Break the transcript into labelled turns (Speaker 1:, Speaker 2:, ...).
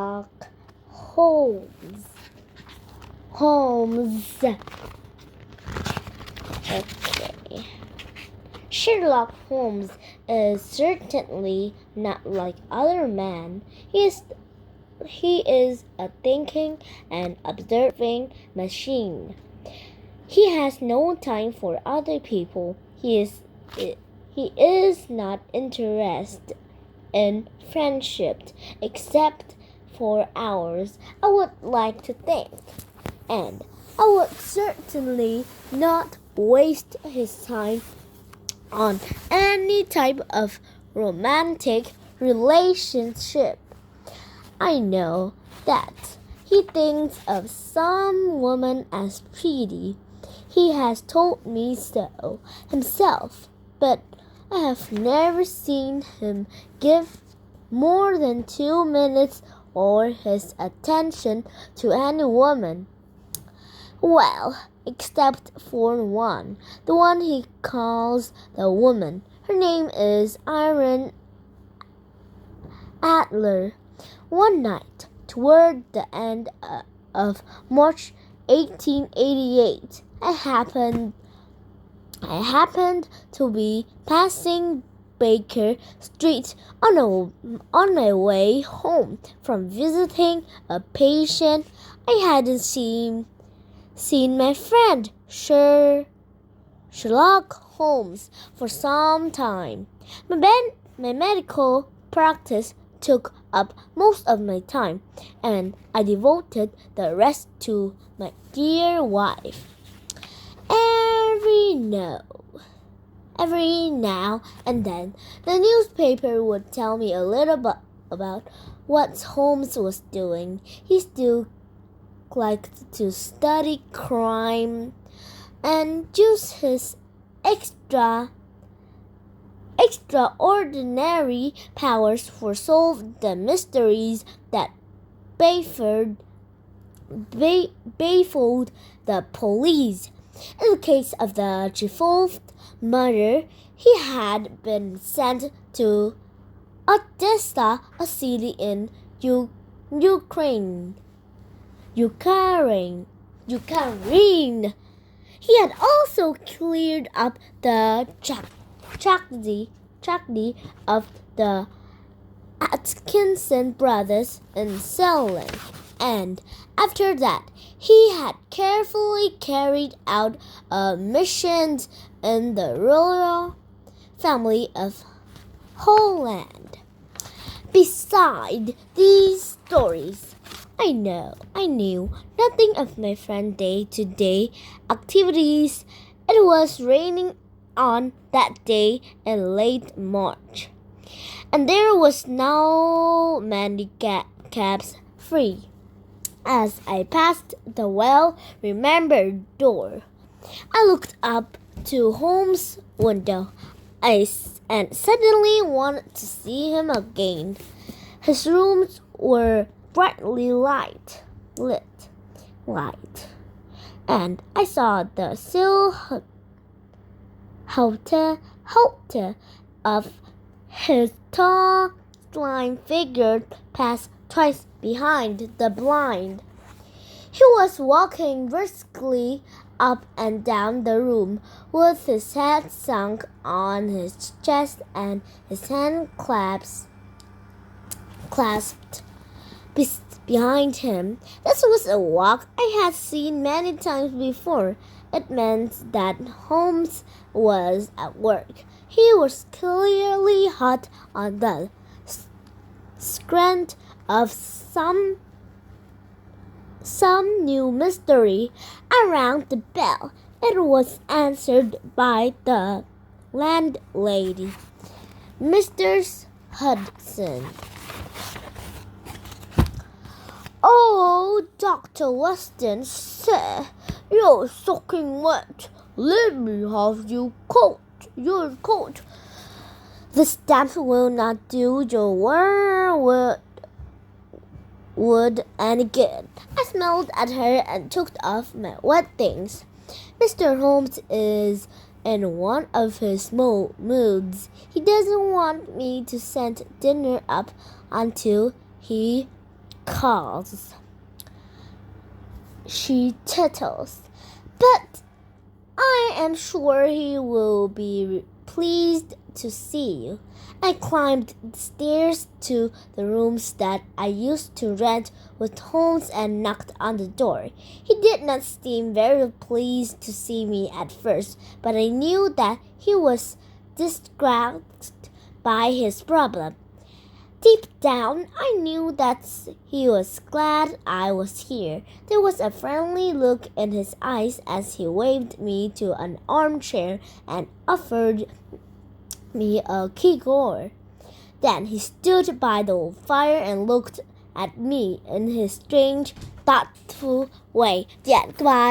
Speaker 1: Sherlock Holmes. Holmes. Okay. Sherlock Holmes is certainly not like other men. He is a thinking and observing machine. He has no time for other people. He is not interested in friendship except for ours, I would like to think. And I would certainly not waste his time on any type of romantic relationship. I know that he thinks of some woman as pretty. He has told me so himself, but I have never seen him give more than 2 minutes or his attention to any woman. Well, except for one, the one he calls the woman. Her name is Irene Adler. One night, toward the end of March 1888, I happened to be passing Baker Street on my way home from visiting a patient. I hadn't seen my friend Sherlock Holmes for some time. My medical practice took up most of my time, and I devoted the rest to my dear wife. Every now and then, the newspaper would tell me a little about what Holmes was doing. He still liked to study crime and use his extraordinary powers for solve the mysteries that baffled the police. In the case of the Chifolf murder, he had been sent to Odessa, a city in Ukraine. He had also cleared up the tragedy of the Atkinson brothers in Salem, and after that he had carefully carried out a mission in the royal family of Holland. Beside these stories, I knew nothing of my friend's day-to-day activities. It was raining on that day in late March, and there was no many cabs free. As I passed the well-remembered door, I looked up to Holmes' window and suddenly wanted to see him again. His rooms were brightly lit, and I saw the silhouette of his tall, slim figure pass twice behind the blind. He was walking briskly up and down the room with his head sunk on his chest and his hand clasped behind him. This was a walk I had seen many times before. It meant that Holmes was at work. He was clearly hot on the scent of some new mystery. I rang the bell. It was answered by the landlady, Mrs. Hudson. "Oh, Dr. Weston, sir, you're soaking wet. Let me have your coat. This damp will not do your wood any good." I smiled at her and took off my wet things. Mr. Holmes is in one of his moods. He doesn't want me to send dinner up until he calls. She tittles. But I am sure he will be pleased to see you. I climbed the stairs to the rooms that I used to rent with Holmes and knocked on the door. He did not seem very pleased to see me at first, but I knew that he was distracted by his problem. Deep down, I knew that he was glad I was here. There was a friendly look in his eyes as he waved me to an armchair and offered me a cigar. Then he stood by the fire and looked at me in his strange, thoughtful way. Yeah, goodbye.